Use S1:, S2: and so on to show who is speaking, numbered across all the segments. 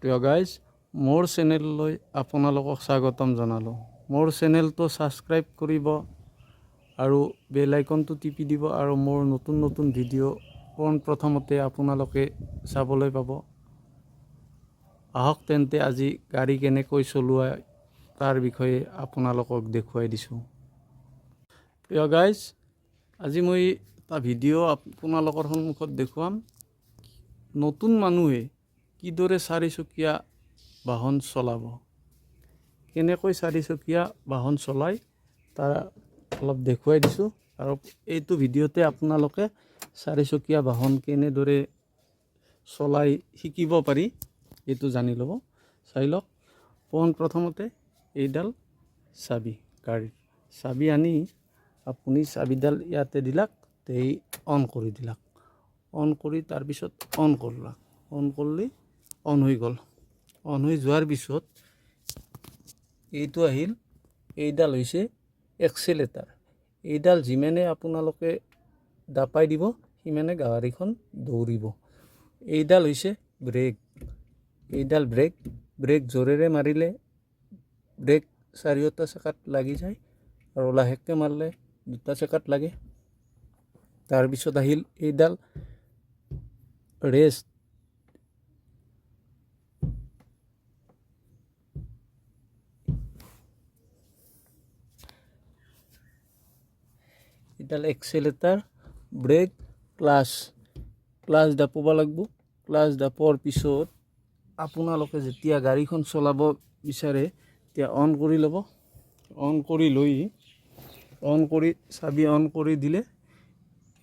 S1: প্ৰিয় গাইজ, মোৰ চেনেললৈ আপোনালোকক স্বাগতম জনালোঁ। মোৰ চেনেলটো ছাবস্ক্ৰাইব কৰিব আৰু বেল আইকনটো টিপি দিব আৰু মোৰ নতুন নতুন ভিডিঅ' পোনপ্ৰথমতে আপোনালোকে চাবলৈ পাব। আহক তেন্তে আজি গাড়ী কেনেকৈ চলোৱা তাৰ বিষয়ে আপোনালোকক দেখুৱাই দিছোঁ। প্ৰিয় গাইজ, আজি মই এটা ভিডিঅ' আপোনালোকৰ সন্মুখত দেখুৱাম। নতুন মানুহে কিদৰে চাৰিচকীয়া বাহন চলাব, কেনেকৈ চাৰিচকীয়া বাহন চলাই তাৰ অলপ দেখুৱাই দিছোঁ। আৰু এইটো ভিডিঅ'তে আপোনালোকে চাৰিচকীয়া বাহন কেনেদৰে চলাই শিকিব পাৰি এইটো জানি ল'ব। চাই লওক। পোনপ্ৰথমতে এইডাল চাবি, গাড়ীৰ চাবি আনি আপুনি চাবিডাল ইয়াতে দিলাক, এই অন কৰি দিলাক। অন কৰি তাৰপিছত অন কৰলাক। অন কৰিলে অন হৈ গ'ল। অন হৈ যোৱাৰ পিছত এইটো আহিল, এইডাল হৈছে এক্সেলেটাৰ। এইডাল যিমানে আপোনালোকে দাপাই দিব সিমানে গাড়ীখন দৌৰিব। এইডাল হৈছে ব্ৰেক। এইডাল ব্ৰেক। ব্ৰেক জোৰেৰে মাৰিলে ব্ৰেক চাৰিওটা চকাত লাগি যায় আৰু লাহেকৈ মাৰিলে দুটা চকাত লাগে। তাৰপিছত আহিল এইডাল ৰেষ্ট। এইডাল এক্সেলেটাৰ, ব্ৰেক, ক্লাছ। ক্লাছ দাপাব লাগিব। ক্লাছ দাপোৱাৰ পিছত আপোনালোকে যেতিয়া গাড়ীখন চলাব বিচাৰে তেতিয়া অন কৰি ল'ব। অন কৰি লৈ চাবি অন কৰি দিলে,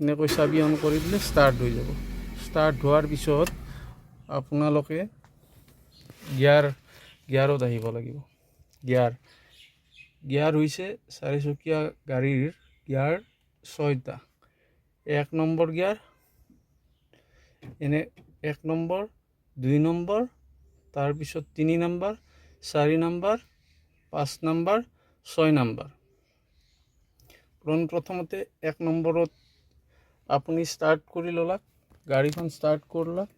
S1: এনেকৈ চাবি অন কৰি দিলে ষ্টাৰ্ট হৈ যাব। ষ্টাৰ্ট হোৱাৰ পিছত আপোনালোকে গিয়াৰত আহিব লাগিব। গিয়াৰ হৈছে চাৰিচকীয়া গাড়ীৰ গিয়াৰ 6টা। 1 নম্বৰ গিয়াৰ, 1 নম্বৰ, 2 নম্বৰ, তাৰপিছত 3 নম্বৰ, 4 নম্বৰ, 5 নম্বৰ, 6 নম্বৰ। পোনপ্ৰথমতে 1 নম্বৰত আপুনি ষ্টাৰ্ট কৰি ল'লাক। গাড়ীখন ষ্টাৰ্ট কৰলাক।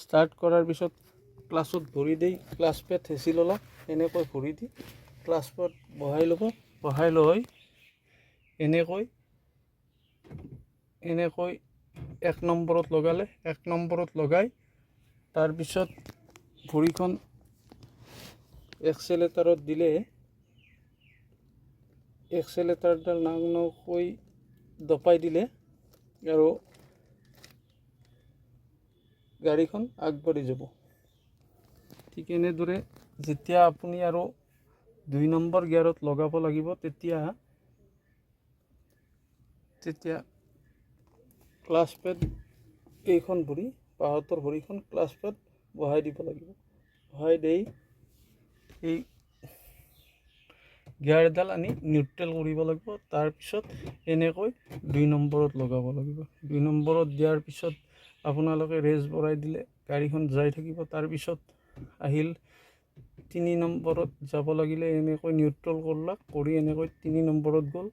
S1: ষ্টাৰ্ট কৰাৰ পিছত ক্লাছত ভৰি দি ক্লাছ পেড হেঁচি ল'লাক। এনেকৈ ভৰি দি ক্লাছ পেড বহাই ল'ব। বহাই লৈ এনেকৈ 1 নম্বৰত লগালে। 1 নম্বৰত লগাই তাৰপিছত ভৰিখন এক্সেলেটাৰত দিলে, এক্সেলেটাৰডাল নাওকৈ দপাই দিলে আৰু গাড়ীখন আগবাঢ়ি যাব। ঠিক এনেদৰে যেতিয়া আপুনি আৰু 2 নম্বৰ গিয়াৰত লগাব লাগিব তেতিয়া ক্লাছ পেড এইখন ভৰি, বাহঁতৰ ভৰিখন ক্লাছ পেড বহাই দিব লাগিব। বহাই দি এই গিয়াৰডাল আনি নিউট্ৰেল কৰিব লাগিব। তাৰপিছত এনেকৈ 2 নম্বৰত লগাব লাগিব। 2 নম্বৰত দিয়াৰ পিছত আপোনালোকে ৰেচ বঢ়াই দিলে গাড়ীখন যাই থাকিব। তাৰপিছত আহিল 3 নম্বৰত যাব লাগিলে এনেকৈ নিউট্ৰেল কৰলাক। কৰি এনেকৈ 3 নম্বৰত গ'ল।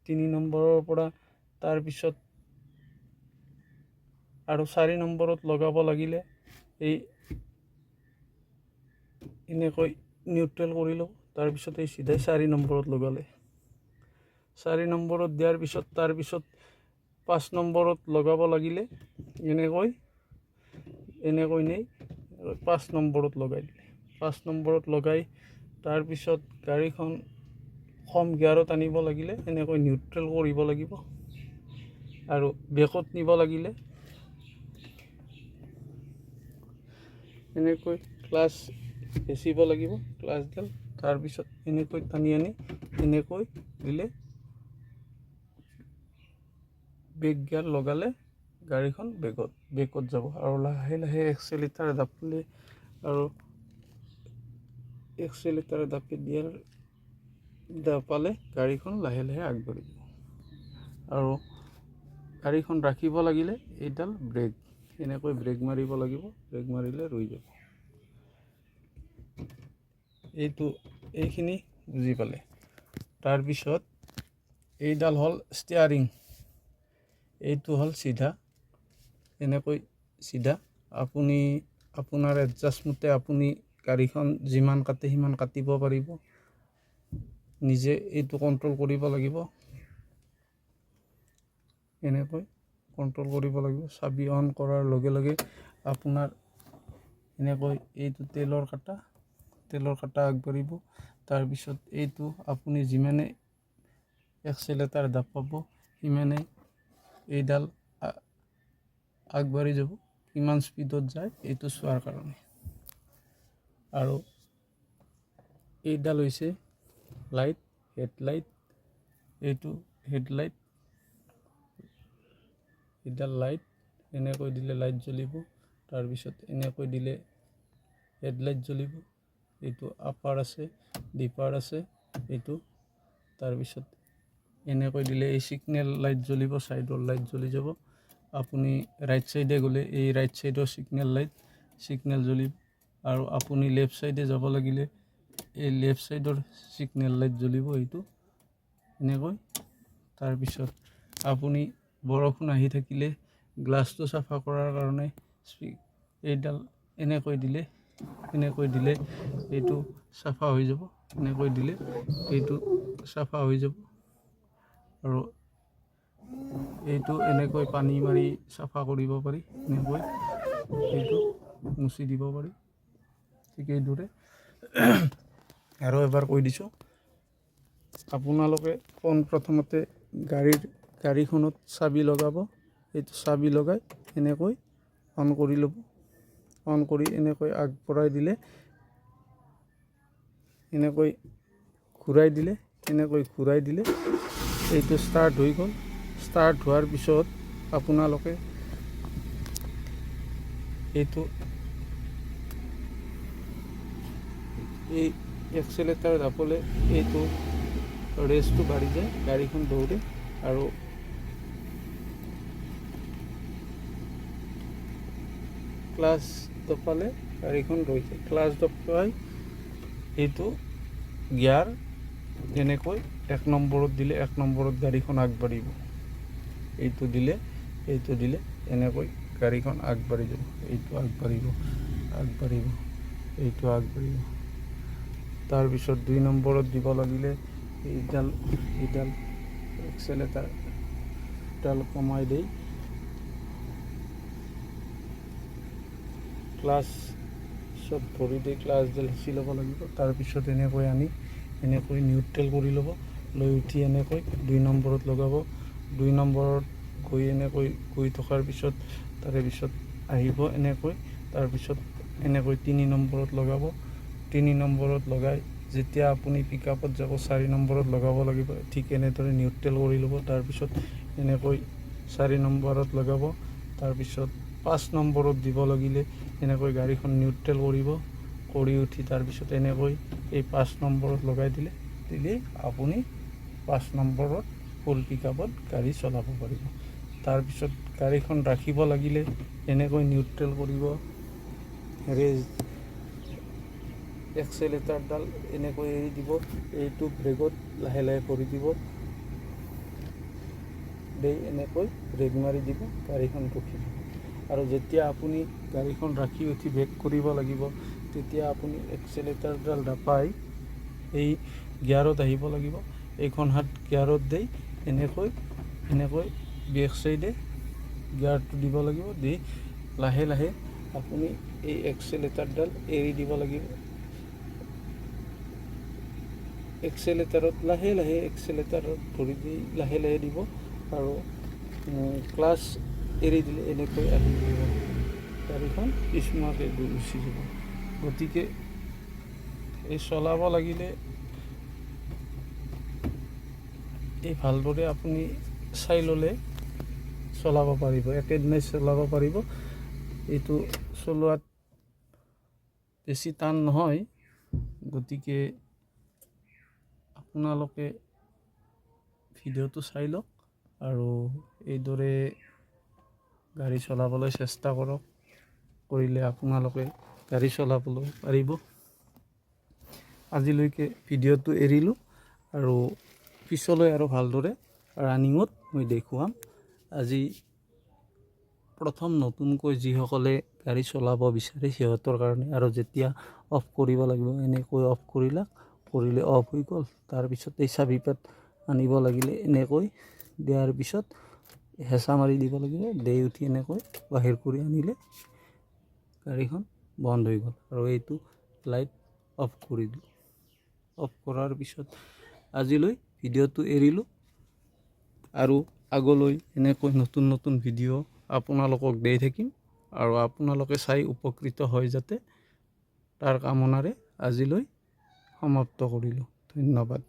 S1: 3 নম্বৰৰ পৰা তাৰপিছত আৰু 4 নম্বৰত লগাব লাগিলে এই এনেকৈ নিউট্ৰেল কৰি লওঁ। তাৰপিছত এই চিধাই 4 নম্বৰত লগালে। 4 নম্বৰত দিয়াৰ পিছত তাৰপিছত 5 নম্বৰত লগাব লাগিলে এনেকৈ নি 5 নম্বৰত লগাই দিলে। 5 নম্বৰত লগাই তাৰপিছত গাড়ীখন কম গিয়াৰত আনিব লাগিলে এনেকৈ নিউট্ৰেল কৰিব লাগিব। আৰু ব্ৰেকত নিব লাগিলে এনেকৈ ক্লাছ হেঁচিব লাগিব, ক্লাছডাল। তাৰপিছত এনেকৈ টানি আনি এনেকৈ দিলে ব্ৰেক গিয়াৰ লগালে গাড়ীখন বেকত যাব। আৰু লাহে লাহে এক্সেলেটাৰ দাপিলে আৰু এক্সেলেটাৰ দাপালে গাড়ীখন লাহে লাহে আগবাঢ়ি যাব। আৰু গাড়ীখন ৰাখিব লাগিলে এইডাল ব্ৰেক, এনেকৈ ব্ৰেক মাৰিব লাগিব। ব্ৰেক মাৰিলে ৰৈ যাব। এইখিনি বুজি পালে। তাৰপিছত এইডাল হ'ল ষ্টিয়াৰিং, এইটো হ'ল চিধা। এনেকৈ চিধা আপুনি আপোনাৰ এডজাষ্ট মতে আপুনি গাড়ীখন যিমান কাটে সিমান কাটিব পাৰিব নিজে এইটো কণ্ট্ৰল কৰিব লাগিব এনেকৈ কণ্ট্ৰল কৰিব লাগিব চাবি অন কৰাৰ লগে লগে আপোনাৰ এনেকৈ এইটো তেলৰ কাটা আগবাঢ়িব তাৰপিছত এইটো আপুনি যিমানে এক্সেলেটাৰ দাবাব সিমানে এইডাল আগবাঢ়ি যাব কিমান স্পীডত যায় এইটো চোৱাৰ কাৰণে আৰু এইডাল হৈছে লাইট হেডলাইট এইটো হেডলাইট এইডাল লাইট এনেকৈ দিলে লাইট জ্বলিব তাৰপিছত এনেকৈ দিলে হেডলাইট জ্বলিব এইটো আপাৰ আছে ডিপাৰ আছে এইটো তাৰপিছত এনেকৈ দিলে এই সিগনেল লাইট জ্বলিব সাইডৰ লাইট জ্বলি যাব আপুনি ৰাইট সাইডে গ'লে এই ৰাইট সাইডৰ সিগনেল জ্বলিব আৰু আপুনি লেফট সাইডে যাব লাগিলে এই লেফট সাইডৰ সিগনেল লাইট জ্বলিব এইটো এনেকৈ তাৰপিছত আপুনি বৰষুণ আহি থাকিলে গ্লাছটো চাফা কৰাৰ কাৰণে এইডাল এনেকৈ দিলে এইটো চাফা হৈ যাব এনেকৈ দিলে এইটো চাফা হৈ যাব আৰু এইটো এনেকৈ পানী মাৰি চাফা কৰিব পাৰি এনেকৈ এইটো মুচি দিব পাৰি ঠিক এইদৰে আৰু এবাৰ কৈ দিছোঁ আপোনালোকে প্ৰথমতে গাড়ীখনত চাবি লগাব এইটো চাবি লগাই এনেকৈ অন কৰি ল'ব অন কৰি এনেকৈ আগবঢ়াই দিলে এনেকৈ ঘূৰাই দিলে এইটো ষ্টাৰ্ট হৈ গ'ল ষ্টাৰ্ট হোৱাৰ পিছত আপোনালোকে এইটো এই এক্সেলেটাৰ দাবলে এইটো ৰেচটো বাঢ়ি যায় গাড়ীখন দৌৰে আৰু ক্লাছ দবালে গাড়ীখন ৰৈ যায় ক্লাছ দবাই এইটো গিয়াৰ এনেকৈ 1 নম্বৰত দিলে 1 নম্বৰত গাড়ীখন আগবাঢ়িব এইটো দিলে এনেকৈ গাড়ীখন আগবাঢ়ি যাব এইটো আগবাঢ়িব এইটো আগবাঢ়িব তাৰপিছত 2 নম্বৰত দিব লাগিলে এইডাল এক্সেলেটাৰডাল কমাই দেই ক্লাছত ধৰি দি ক্লাছডাল হেঁচি ল'ব লাগিব তাৰপিছত এনেকৈ আনি এনেকৈ নিউট্ৰেল কৰি ল'ব লৈ উঠি এনেকৈ 2 নম্বৰত লগাব 2 নম্বৰত গৈ থকাৰ পিছত তাৰে পিছত আহিব এনেকৈ তাৰপিছত এনেকৈ 3 নম্বৰত লগাব 3 নম্বৰত লগাই যেতিয়া আপুনি পিকআপত যাব 4 নম্বৰত লগাব লাগিব ঠিক এনেদৰে নিউট্ৰেল কৰি ল'ব তাৰপিছত এনেকৈ 4 নম্বৰত লগাব তাৰপিছত 5 নম্বৰত দিব লাগিলে এনেকৈ গাড়ীখন নিউট্ৰেল কৰি উঠি তাৰপিছত এনেকৈ এই 5 নম্বৰত লগাই দিলে আপুনি 5 নম্বৰত ফুল পিকআপত গাড়ী চলাব পাৰিব তাৰপিছত গাড়ীখন ৰাখিব লাগিলে এনেকৈ নিউট্ৰেল কৰিব এক্সেলেটাৰডাল এনেকৈ এৰি দিব এইটো ব্ৰেকত লাহে লাহে কৰি দিব এনেকৈ ব্ৰেক মাৰি দিব গাড়ীখন ৰখিব আৰু যেতিয়া আপুনি গাড়ীখন ৰাখি উঠি ব্ৰেক কৰিব লাগিব তেতিয়া আপুনি এক্সেলেটাৰডাল দাবাই এই গিয়াৰত আহিব লাগিব এইখন হাত গিয়াৰত দি এনেকৈ বেক সাইডে গিয়াৰটো দিব লাগিব দি লাহে লাহে আপুনি এই এক্সেলেটাৰডাল এৰি দিব লাগিব এক্সেলেটাৰত লাহে লাহে এক্সেলেটাৰত ধৰি দি লাহে লাহে দিব আৰু ক্লাছ এৰি দিলে এনেকৈ আহি যাব গাড়ীখন স্মুথকৈ গুচি যাব গতিকে এই চলাব লাগিলে এই ভালদৰে আপুনি চাই ল'লে চলাব পাৰিব একেদিনাই চলাব পাৰিব এইটো চলোৱাত বেছি টান নহয় গতিকে আপোনালোকে ভিডিঅ'টো চাই লওক আৰু এইদৰে গাড়ী চলাবলৈ চেষ্টা কৰক কৰিলে আপোনালোকে গাড়ী চলাবলৈ পাৰিব আজিলৈকে ভিডিঅ'টো এৰিলোঁ আৰু পিছলৈ আৰু ভালদৰে ৰানিঙত মই দেখুৱাম আজি প্ৰথম নতুনকৈ যিসকলে গাড়ী চলাব বিচাৰে সিহঁতৰ কাৰণে, আৰু যেতিয়া অফ কৰিব লাগিব এনেকৈ অফ কৰিলে অফ হৈ গ'ল। তাৰপিছত এই চাবিপাত আনিব লাগিলে এনেকৈ দিয়াৰ পিছত হেঁচা মাৰি দিব লাগিব, দি উঠি এনেকৈ বাহিৰ কৰি আনিলে গাড়ীখন বন্ধ হৈ গ'ল। আৰু এইটো লাইট অফ কৰি দিলোঁ। অফ কৰাৰ পিছত আজিলৈ ভিডিঅ'টো এৰিলোঁ, আৰু আগলৈ এনেকৈ নতুন নতুন ভিডিঅ' আপোনালোকক দি থাকিম, আৰু আপোনালোকে চাই উপকৃত হয় যাতে, তাৰ কামনাৰে আজিলৈ সমাপ্ত কৰিলোঁ। ধন্যবাদ।